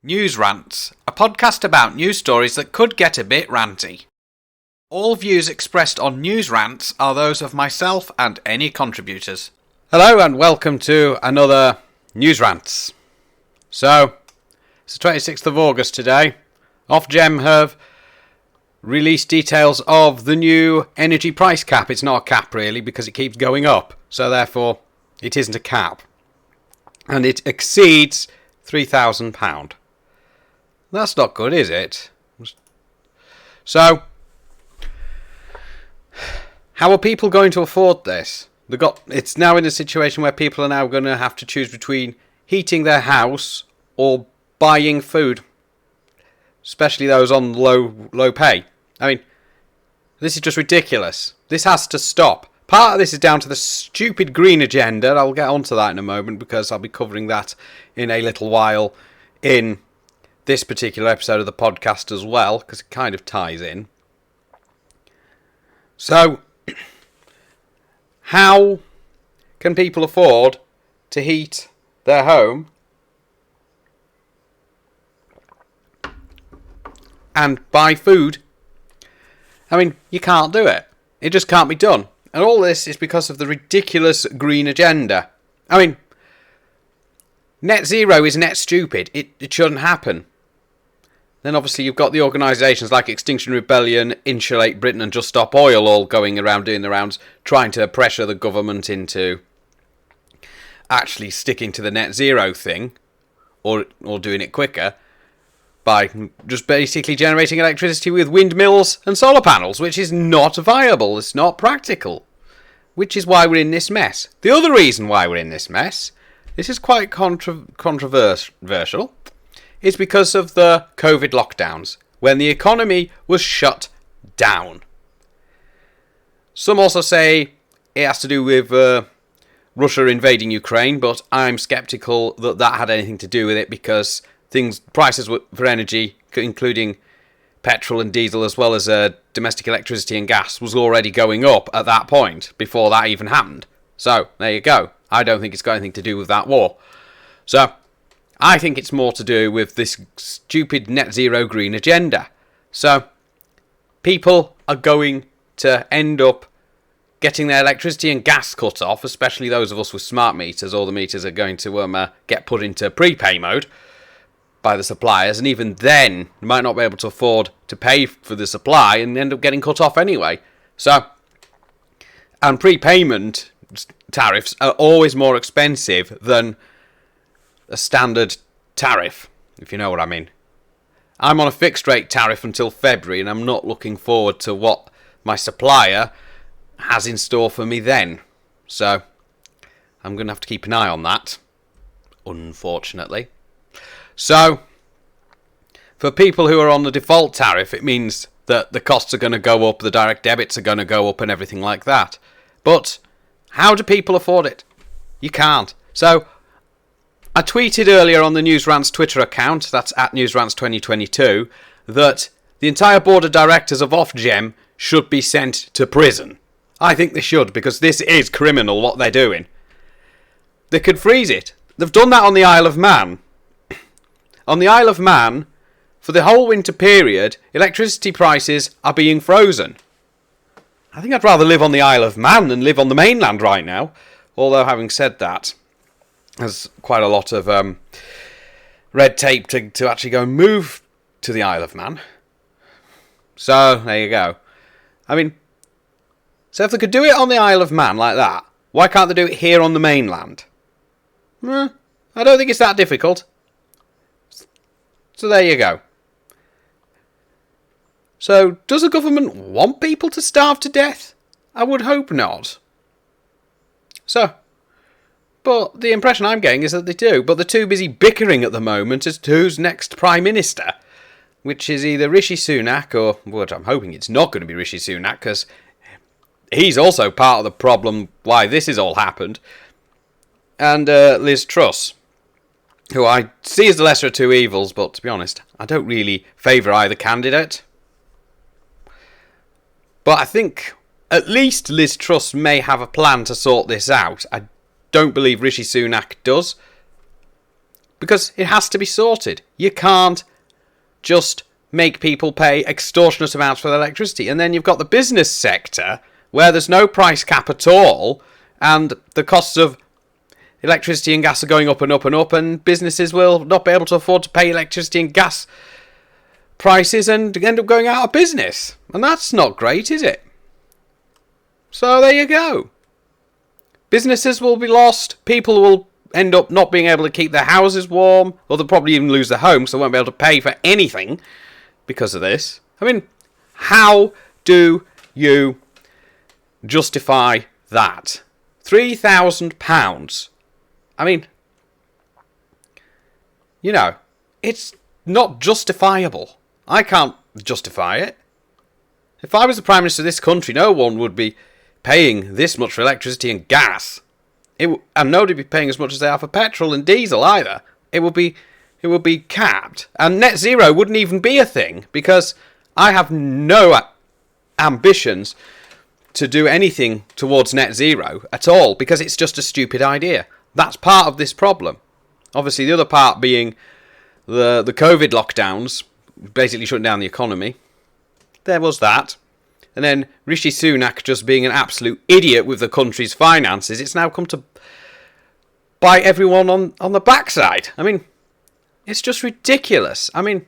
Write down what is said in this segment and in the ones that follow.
News Rants, a podcast about news stories that could get a bit ranty. All views expressed on News Rants are those of myself and any contributors. Hello and welcome to another News Rants. So, it's the 26th of August today. Ofgem have released details of the new energy price cap. It's not a cap really because it keeps going up, so therefore it isn't a cap. And it exceeds £3,000. That's not good, is it? So, how are people going to afford this? It's now in a situation where people are now going to have to choose between heating their house or buying food, especially those on low pay. I mean, this is just ridiculous. This has to stop. Part of this is down to the stupid green agenda. I'll get onto that in a moment because I'll be covering that in a little while in this particular episode of the podcast as well, because it kind of ties in. So, how can people afford to heat their home and buy food? I mean, you can't do it. It just can't be done. And all this is because of the ridiculous green agenda. I mean, net zero is net stupid. It shouldn't happen. Then obviously you've got the organisations like Extinction Rebellion, Insulate Britain and Just Stop Oil all going around doing the rounds, trying to pressure the government into actually sticking to the net zero thing, or doing it quicker, by just basically generating electricity with windmills and solar panels, which is not viable, it's not practical, which is why we're in this mess. The other reason why we're in this mess, this is quite controversial, is because of the COVID lockdowns, when the economy was shut down. Some also say it has to do with Russia invading Ukraine, but I'm sceptical that that had anything to do with it because prices for energy, including petrol and diesel as well as domestic electricity and gas, was already going up at that point before that even happened. So, there you go. I don't think it's got anything to do with that war. So, I think it's more to do with this stupid net zero green agenda. So, people are going to end up getting their electricity and gas cut off, especially those of us with smart meters. All the meters are going to get put into prepay mode by the suppliers, and even then, you might not be able to afford to pay for the supply and end up getting cut off anyway. So, and prepayment tariffs are always more expensive than a standard tariff, if you know what I mean. I'm on a fixed rate tariff until February, and I'm not looking forward to what my supplier has in store for me then. So, I'm going to have to keep an eye on that, unfortunately. So, for people who are on the default tariff, it means that the costs are going to go up, the direct debits are going to go up and everything like that. But, how do people afford it? You can't. So, I tweeted earlier on the News Rants Twitter account, that's at NewsRants2022, that the entire board of directors of Ofgem should be sent to prison. I think they should, because this is criminal what they're doing. They could freeze it. They've done that on the Isle of Man. On the Isle of Man, for the whole winter period, electricity prices are being frozen. I think I'd rather live on the Isle of Man than live on the mainland right now. Although, having said that, there's quite a lot of red tape to actually go and move to the Isle of Man. So, there you go. I mean, so if they could do it on the Isle of Man like that, why can't they do it here on the mainland? I don't think it's that difficult. So there you go. So, does the government want people to starve to death? I would hope not. So, but the impression I'm getting is that they do, but they're too busy bickering at the moment as to who's next Prime Minister, which is either Rishi Sunak or, well, I'm hoping it's not going to be Rishi Sunak, because he's also part of the problem why this has all happened, and Liz Truss, who I see as the lesser of two evils, but to be honest, I don't really favour either candidate. But I think at least Liz Truss may have a plan to sort this out. I don't believe Rishi Sunak does. because it has to be sorted. You can't just make people pay extortionate amounts for their electricity. And then you've got the business sector, where there's no price cap at all, and the costs of electricity and gas are going up and up and up, and businesses will not be able to afford to pay electricity and gas prices and end up going out of business. And that's not great, is it? So there you go. Businesses will be lost, people will end up not being able to keep their houses warm, or they'll probably even lose their homes, so they won't be able to pay for anything because of this. I mean, how do you justify that? £3,000. I mean, you know, it's not justifiable. I can't justify it. If I was the Prime Minister of this country, no one would be paying this much for electricity and gas. And nobody would be paying as much as they are for petrol and diesel either. It would be capped. And net zero wouldn't even be a thing, because I have no ambitions to do anything towards net zero at all, because it's just a stupid idea. That's part of this problem. Obviously, the other part being the COVID lockdowns, basically shutting down the economy. There was that. And then Rishi Sunak just being an absolute idiot with the country's finances. It's now come to bite everyone on the backside. I mean, it's just ridiculous. I mean,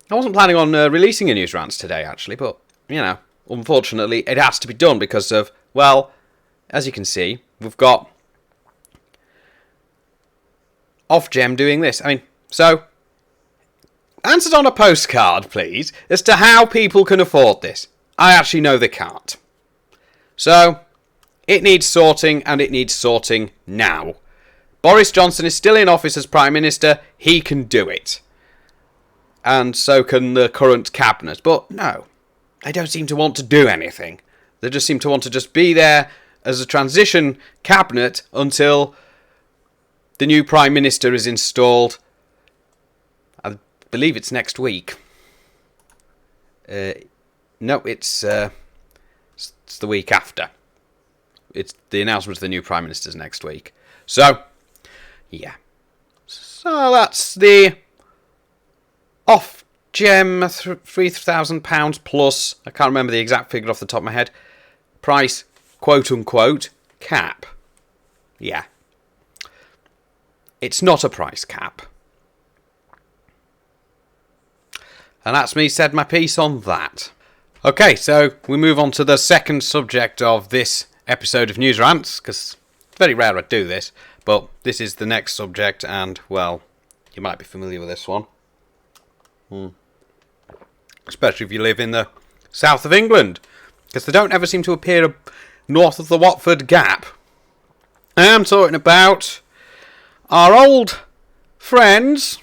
I wasn't planning on releasing a news rants today, actually, but, you know, unfortunately, it has to be done because of, well, as you can see, we've got Ofgem doing this. I mean, so, answers on a postcard, please, as to how people can afford this. I actually know they can't. So, it needs sorting, and it needs sorting now. Boris Johnson is still in office as Prime Minister. He can do it. And so can the current cabinet. But no, they don't seem to want to do anything. They just seem to want to just be there as a transition cabinet until the new Prime Minister is installed. I believe it's next week. No, it's the week after. It's the announcement of the new Prime Minister's next week. So, yeah. So that's the Ofgem £3,000 plus, I can't remember the exact figure off the top of my head, price, quote unquote, cap. Yeah. It's not a price cap. And that's me said my piece on that. Okay, so we move on to the second subject of this episode of News Rants, because it's very rare I do this, but this is the next subject, and, well, you might be familiar with this one. Especially if you live in the south of England, because they don't ever seem to appear north of the Watford Gap. I am talking about our old friends,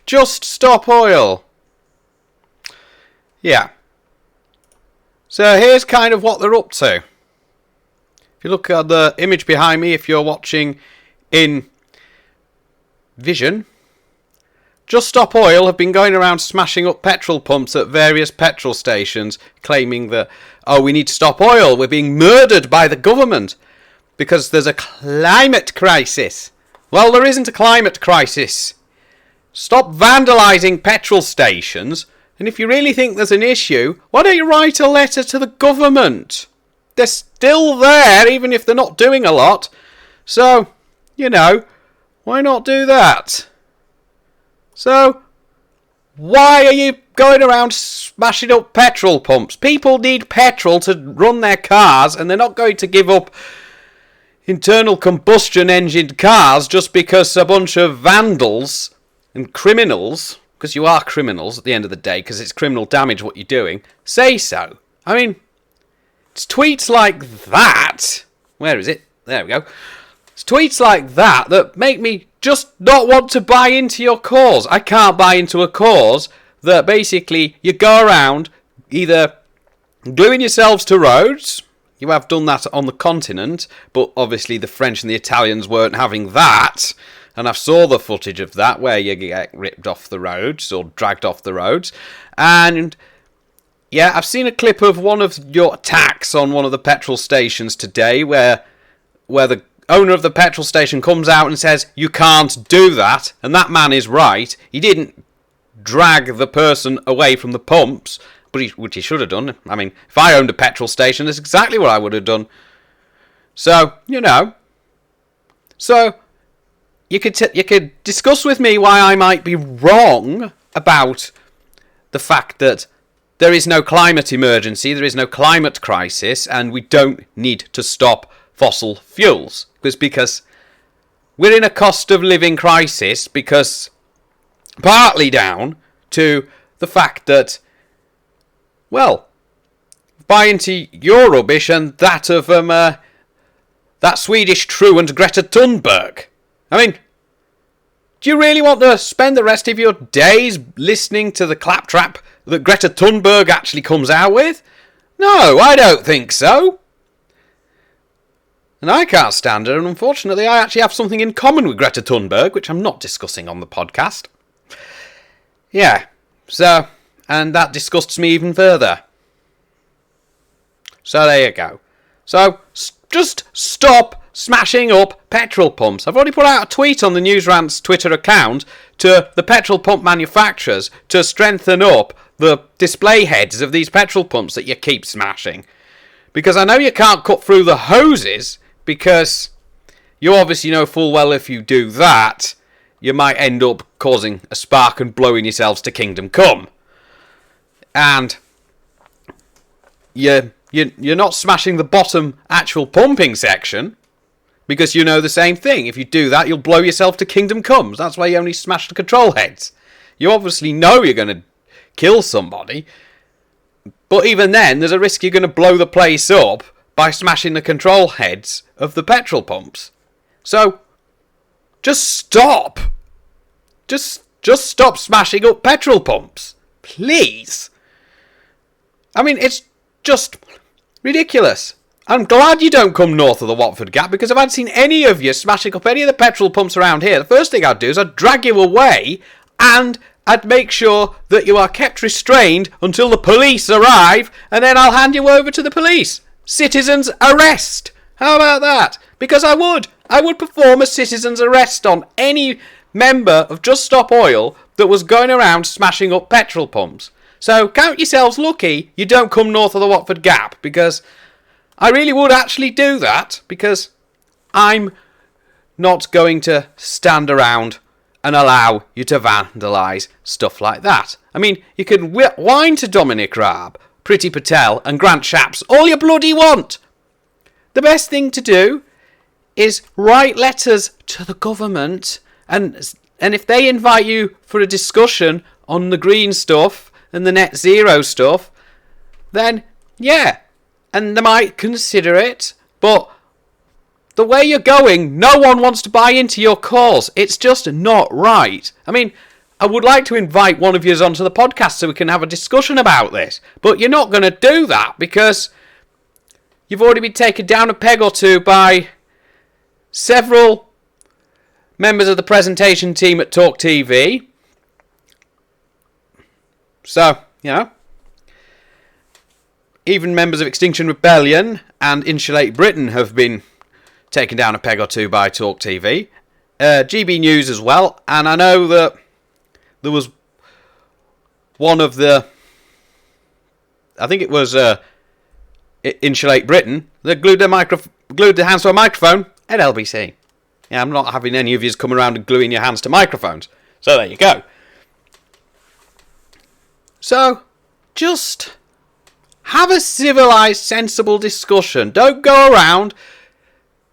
Just Stop Oil. Yeah. So here's kind of what they're up to. If you look at the image behind me, if you're watching in vision, Just Stop Oil have been going around smashing up petrol pumps at various petrol stations, claiming that, oh, we need to stop oil, we're being murdered by the government because there's a climate crisis. Well, there isn't a climate crisis. Stop vandalising petrol stations, and if you really think there's an issue, why don't you write a letter to the government? They're still there, even if they're not doing a lot. So, you know, why not do that? So, why are you going around smashing up petrol pumps? People need petrol to run their cars, and they're not going to give up internal combustion engined cars just because a bunch of vandals and criminals, because you are criminals at the end of the day, because it's criminal damage what you're doing, say so. I mean, it's tweets like that. Where is it? There we go. It's tweets like that that make me just not want to buy into your cause. I can't buy into a cause that basically you go around either gluing yourselves to roads. You have done that on the continent, but obviously the French and the Italians weren't having that. And I saw the footage of that where you get ripped off the roads or dragged off the roads. And yeah, I've seen a clip of one of your attacks on one of the petrol stations today where the owner of the petrol station comes out and says, you can't do that, and that man is right. He didn't drag the person away from the pumps, which he should have done. I mean, if I owned a petrol station, that's exactly what I would have done. So, So, you could discuss with me why I might be wrong about the fact that there is no climate emergency, there is no climate crisis, and we don't need to stop fossil fuels. Because we're in a cost of living crisis, because partly down to the fact that, well, buy into your rubbish and that of that Swedish truant Greta Thunberg. I mean, do you really want to spend the rest of your days listening to the claptrap that Greta Thunberg actually comes out with? No, I don't think so. And I can't stand her, and unfortunately I actually have something in common with Greta Thunberg, which I'm not discussing on the podcast. Yeah, so, and that disgusts me even further. So there you go. So, just stop smashing up petrol pumps. I've already put out a tweet on the News Rants Twitter account to the petrol pump manufacturers to strengthen up the display heads of these petrol pumps that you keep smashing. Because I know you can't cut through the hoses, because you obviously know full well if you do that, you might end up causing a spark and blowing yourselves to kingdom come. And you're not smashing the bottom actual pumping section, because you know the same thing. If you do that, you'll blow yourself to kingdom come. That's why you only smash the control heads. You obviously know you're going to kill somebody, but even then, there's a risk you're going to blow the place up by smashing the control heads of the petrol pumps. So, just stop. Just stop smashing up petrol pumps. Please. I mean, it's just ridiculous. I'm glad you don't come north of the Watford Gap, because if I'd seen any of you smashing up any of the petrol pumps around here, the first thing I'd do is I'd drag you away and I'd make sure that you are kept restrained until the police arrive, and then I'll hand you over to the police. Citizen's arrest. How about that? Because I would perform a citizen's arrest on any member of Just Stop Oil that was going around smashing up petrol pumps. So count yourselves lucky you don't come north of the Watford Gap, because I really would actually do that, because I'm not going to stand around and allow you to vandalise stuff like that. I mean, you can whine to Dominic Raab, Priti Patel and Grant Shapps all you bloody want. The best thing to do is write letters to the government, and if they invite you for a discussion on the green stuff and the net zero stuff, then yeah, and they might consider it, but the way you're going, no one wants to buy into your cause. It's just not right. I mean, I would like to invite one of you onto the podcast so we can have a discussion about this, but you're not going to do that because you've already been taken down a peg or two by several members of the presentation team at Talk TV. So, even members of Extinction Rebellion and Insulate Britain have been taken down a peg or two by Talk TV. GB News as well. And I know that there was one of the... I think it was Insulate Britain that glued their hands to a microphone at LBC. Yeah, I'm not having any of you come around and gluing your hands to microphones. So there you go. So, just have a civilised, sensible discussion. Don't go around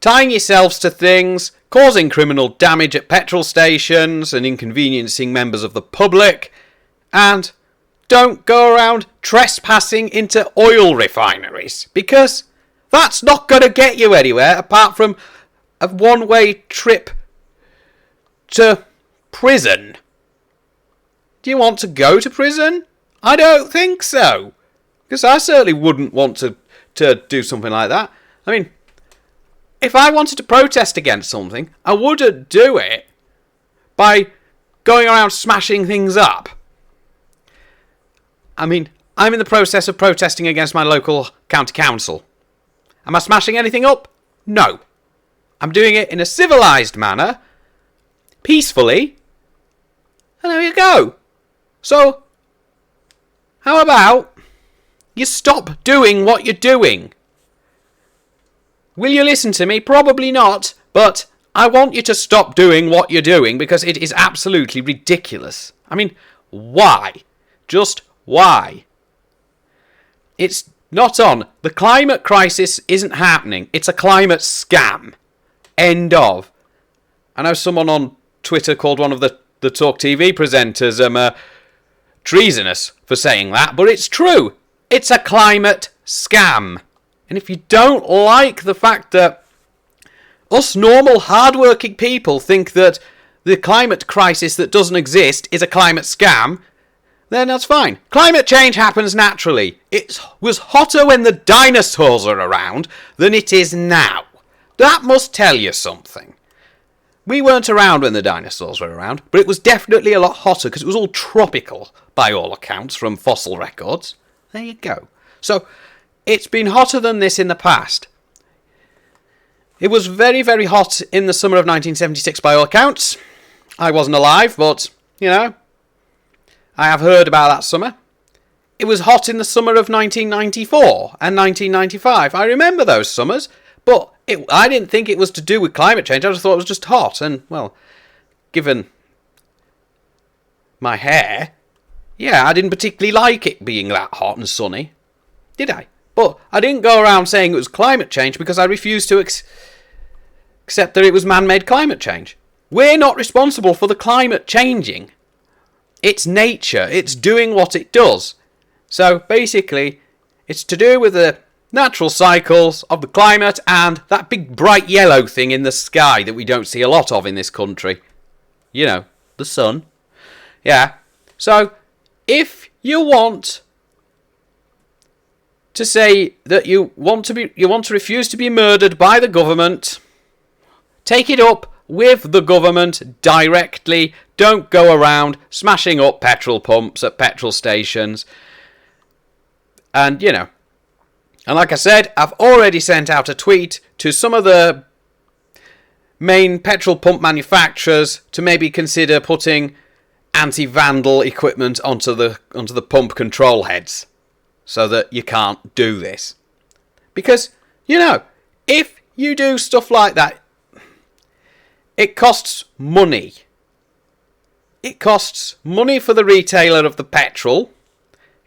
tying yourselves to things, causing criminal damage at petrol stations and inconveniencing members of the public. And don't go around trespassing into oil refineries, because that's not going to get you anywhere apart from a one-way trip to prison. Do you want to go to prison? I don't think so. Because I certainly wouldn't want to do something like that. I mean, if I wanted to protest against something, I wouldn't do it by going around smashing things up. I mean, I'm in the process of protesting against my local county council. Am I smashing anything up? No. I'm doing it in a civilised manner, peacefully, and there you go. So, how about you stop doing what you're doing? Will you listen to me? Probably not, but I want you to stop doing what you're doing because it is absolutely ridiculous. I mean, why? Just why? It's not on. The climate crisis isn't happening. It's a climate scam. End of. I know someone on Twitter called one of the Talk TV presenters treasonous for saying that, but it's true. It's a climate scam. And if you don't like the fact that us normal, hard-working people think that the climate crisis that doesn't exist is a climate scam, then that's fine. Climate change happens naturally. It was hotter when the dinosaurs were around than it is now. That must tell you something. We weren't around when the dinosaurs were around, but it was definitely a lot hotter because it was all tropical, by all accounts, from fossil records. There you go. So, it's been hotter than this in the past. It was very, very hot in the summer of 1976 by all accounts. I wasn't alive, but, you know, I have heard about that summer. It was hot in the summer of 1994 and 1995. I remember those summers, but I didn't think it was to do with climate change. I just thought it was just hot. And, well, given my hair, yeah, I didn't particularly like it being that hot and sunny, did I? But I didn't go around saying it was climate change because I refused to accept that it was man-made climate change. We're not responsible for the climate changing. It's nature. It's doing what it does. So basically, it's to do with the natural cycles of the climate and that big bright yellow thing in the sky that we don't see a lot of in this country. You know, the sun. Yeah. So, if you want to say that you want to refuse to be murdered by the government, take it up with the government directly. Don't go around smashing up petrol pumps at petrol stations. And, you know, and like I said, I've already sent out a tweet to some of the main petrol pump manufacturers to maybe consider putting anti-vandal equipment onto the pump control heads, so that you can't do this. Because, you know, if you do stuff like that, it costs money. It costs money for the retailer of the petrol.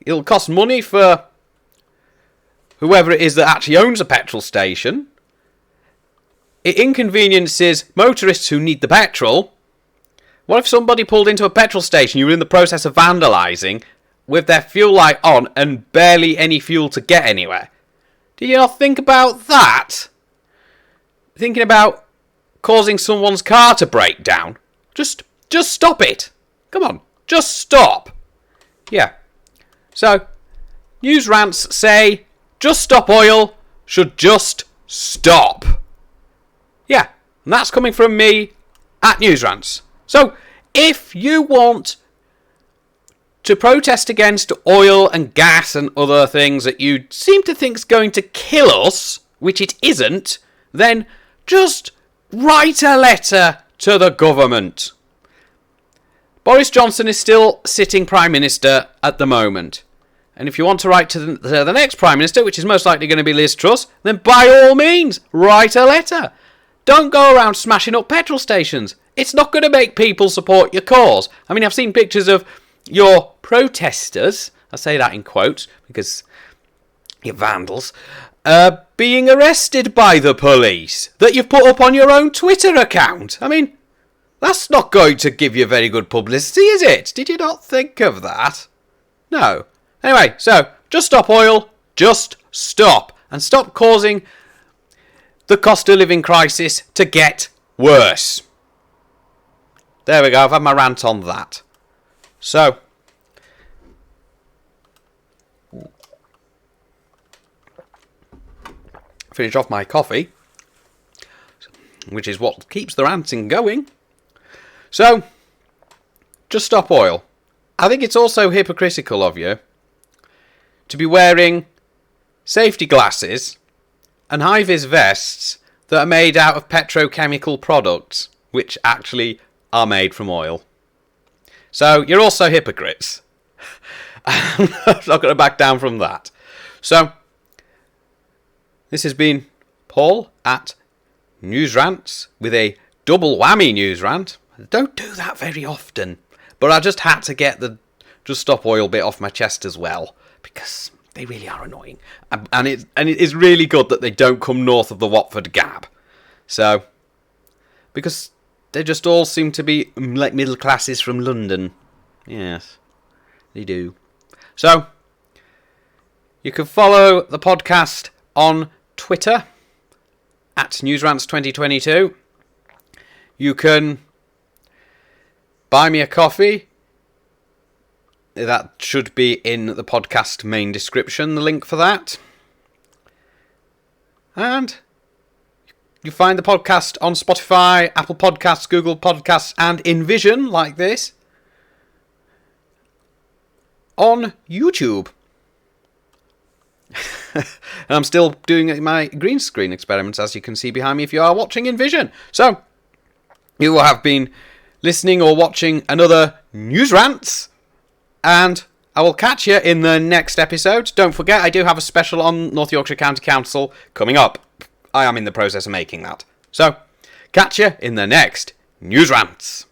It'll cost money for whoever it is that actually owns a petrol station. It inconveniences motorists who need the petrol. What if somebody pulled into a petrol station, you were in the process of vandalising, with their fuel light on and barely any fuel to get anywhere? Do you not think about that? Thinking about causing someone's car to break down? Just stop it. Come on, just stop. Yeah. So, news rants say, just stop oil should just stop. Yeah, and that's coming from me at News Rants. So, if you want to protest against oil and gas and other things that you seem to think is going to kill us, which it isn't, then just write a letter to the government. Boris Johnson is still sitting Prime Minister at the moment. And if you want to write to the next Prime Minister, which is most likely going to be Liz Truss, then by all means, write a letter. Don't go around smashing up petrol stations. It's not going to make people support your cause. I mean, I've seen pictures of your protesters, I say that in quotes because you're vandals, being arrested by the police that you've put up on your own Twitter account. I mean, that's not going to give you very good publicity, is it? Did you not think of that? No. Anyway, so, just stop oil. Just stop. And stop causing the cost of living crisis to get worse. There we go. I've had my rant on that. So, finish off my coffee, which is what keeps the ranting going. So, just stop oil. I think it's also hypocritical of you to be wearing safety glasses and high-vis vests that are made out of petrochemical products, which actually are made from oil. So you're also hypocrites. I'm not going to back down from that. So this has been Paul at News Rants with a double whammy news rant. I don't do that very often, but I just had to get the Just Stop Oil bit off my chest as well, because they really are annoying. And it is really good that they don't come north of the Watford Gap. So, because they just all seem to be like middle classes from London. Yes, they do. So, you can follow the podcast on Twitter at NewsRants2022. You can buy me a coffee. That should be in the podcast main description, the link for that. And you find the podcast on Spotify, Apple Podcasts, Google Podcasts, and InVision, like this, on YouTube. And I'm still doing my green screen experiments, as you can see behind me if you are watching InVision. So, you have been listening or watching another News Rants, and I will catch you in the next episode. Don't forget, I do have a special on North Yorkshire County Council coming up. I am in the process of making that. So, catch you in the next News Rants.